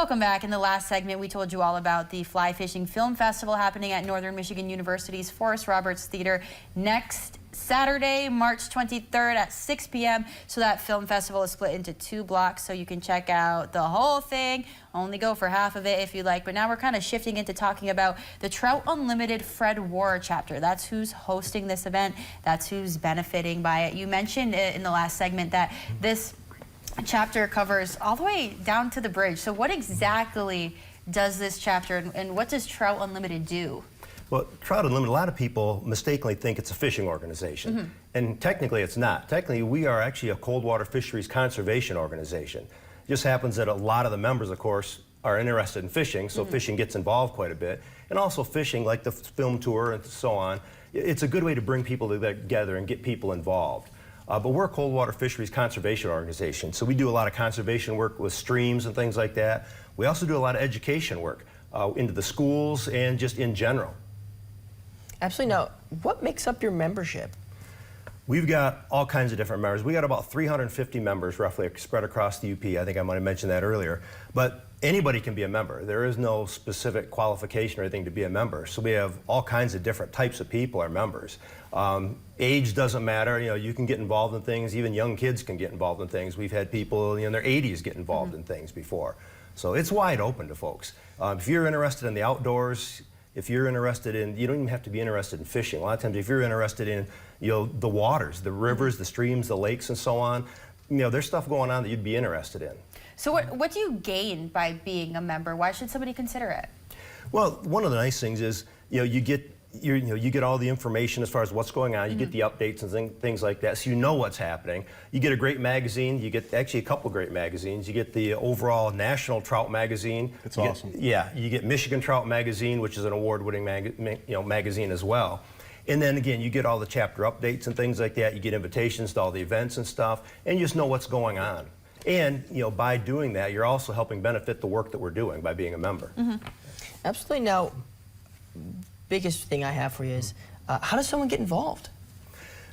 Welcome back. In the last segment, we told you all about the Fly Fishing Film Festival happening at Northern Michigan University's Forrest Roberts Theater next Saturday, March 23rd at 6 p.m. So that film festival is split into 2 blocks, so you can check out the whole thing. Only go for half of it if you like. But now we're kind of shifting into talking about the Trout Unlimited Fred Waara chapter. That's who's hosting this event. That's who's benefiting by it. You mentioned in the last segment that this chapter covers all the way down to the bridge. So what exactly does this chapter and what does Trout Unlimited do? Well, Trout Unlimited, a lot of people mistakenly think it's a fishing organization. And technically it's not. Technically, we are actually a cold water fisheries conservation organization. It just happens that a lot of the members, of course, are interested in fishing, so fishing gets involved quite a bit. And also fishing, like the film tour and so on, it's a good way to bring people together and get people involved. But we're a cold water fisheries conservation organization, so we do a lot of conservation work with streams and things like that. We also do a lot of education work into the schools and just in general. Absolutely. Now, what makes up your membership? We've got all kinds of different members. We got about 350 members roughly spread across the UP. I think I might have mentioned that earlier. But anybody can be a member. There is no specific qualification or anything to be a member. So we have all kinds of different types of people are members. Age doesn't matter. You know, you can get involved in things. Even young kids can get involved in things. We've had people in their 80s get involved in things before. So it's wide open to folks. If you're interested in the outdoors, if you're interested in, you don't even have to be interested in fishing. A lot of times if you're interested in, the waters, the rivers, the streams, the lakes and so on, there's stuff going on that you'd be interested in. So what do you gain by being a member? Why should somebody consider it? Well, one of the nice things is, you get all the information as far as what's going on. You get the updates and things like that, so you know what's happening. You get a great magazine. You get actually a couple great magazines. You get the overall National Trout Magazine. It's awesome. Yeah, you get Michigan Trout Magazine, which is an award-winning magazine as well. And then again, you get all the chapter updates and things like that. You get invitations to all the events and stuff, and you just know what's going on. And by doing that, you're also helping benefit the work that we're doing by being a member. Absolutely. Now, biggest thing I have for you is, how does someone get involved?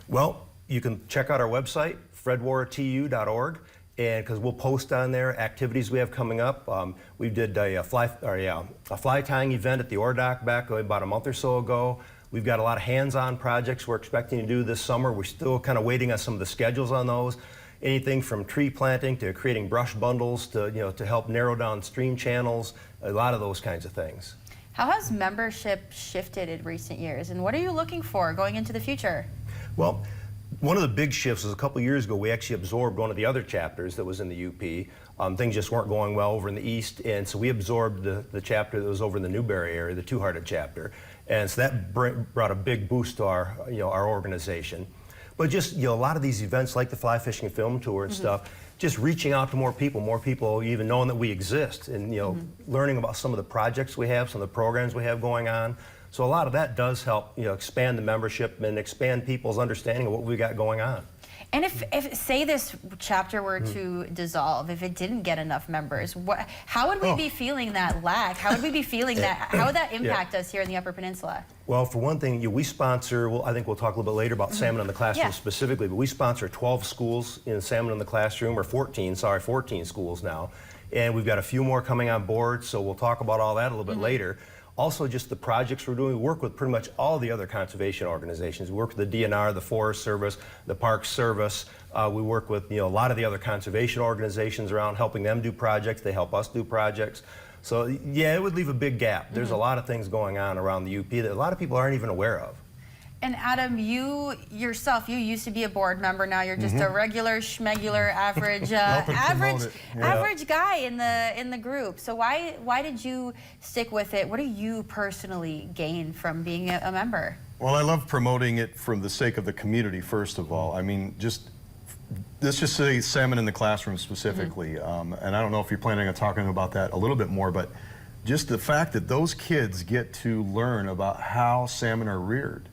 Well, you can check out our website, fredwaaratu.org, and because we'll post on there activities we have coming up. We did a fly tying event at the Ore Dock back about a month or so ago. We've got a lot of hands-on projects we're expecting to do this summer. We're still kind of waiting on some of the schedules on those. Anything from tree planting to creating brush bundles to help narrow down stream channels, a lot of those kinds of things. How has membership shifted in recent years, and what are you looking for going into the future? Well, one of the big shifts was a couple years ago, we actually absorbed one of the other chapters that was in the UP. Things just weren't going well over in the east, and so we absorbed the chapter that was over in the Newberry area, the Two-Hearted chapter. And so that brought a big boost to our organization. But just, a lot of these events like the Fly Fishing Film Tour and stuff, just reaching out to more people even knowing that we exist and, learning about some of the projects we have, some of the programs we have going on. So a lot of that does help, expand the membership and expand people's understanding of what we got going on. And if say this chapter were to dissolve, if it didn't get enough members, how would we be feeling that lack? How would we be feeling that? How would that impact us here in the Upper Peninsula? Well, for one thing, we sponsor, I think we'll talk a little bit later about Salmon in the Classroom specifically, but we sponsor 12 schools in Salmon in the Classroom, or 14 schools now. And we've got a few more coming on board, so we'll talk about all that a little bit later. Also, just the projects we're doing, we work with pretty much all the other conservation organizations. We work with the DNR, the Forest Service, the Park Service. We work with a lot of the other conservation organizations around, helping them do projects. They help us do projects. So yeah, it would leave a big gap. There's a lot of things going on around the UP that a lot of people aren't even aware of. And Adam, you yourself, you used to be a board member. Now you're just a regular, schmegular, average, average guy in the group. So why did you stick with it? What do you personally gain from being a member? Well, I love promoting it for the sake of the community, first of all. I mean, let's just say Salmon in the Classroom specifically. And I don't know if you're planning on talking about that a little bit more, but just the fact that those kids get to learn about how salmon are reared.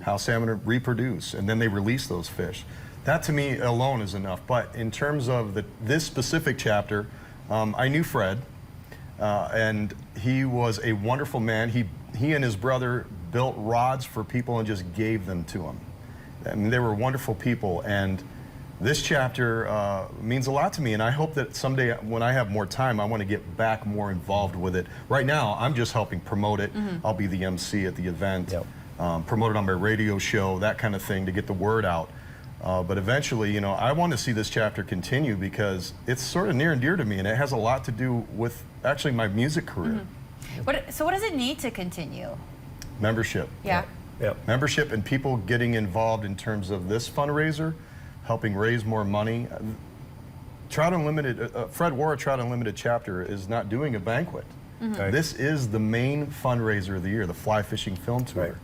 How salmon reproduce, and then they release those fish. That to me alone is enough. But in terms of this specific chapter, I knew Fred, and he was a wonderful man. He and his brother built rods for people and just gave them to him. I mean, they were wonderful people, and this chapter means a lot to me, and I hope that someday when I have more time, I want to get back more involved with it. Right now, I'm just helping promote it. I'll be the MC at the event, promote it on my radio show, that kind of thing, to get the word out. But eventually, you know, I want to see this chapter continue because it's sort of near and dear to me, and it has a lot to do with actually my music career. So what does it need to continue? Membership. Yeah. Membership and people getting involved in terms of this fundraiser, helping raise more money. Trout Unlimited, Fred Waara Trout Unlimited chapter is not doing a banquet. This is the main fundraiser of the year, the fly fishing film tour.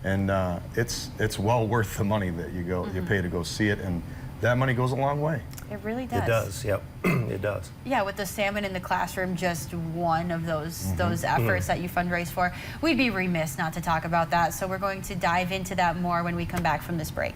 And it's well worth the money that you pay to go see it, and that money goes a long way. It really does. It does, yep, it does. Yeah, with the Salmon in the Classroom, just one of those efforts that you fundraise for. We'd be remiss not to talk about that, so we're going to dive into that more when we come back from this break.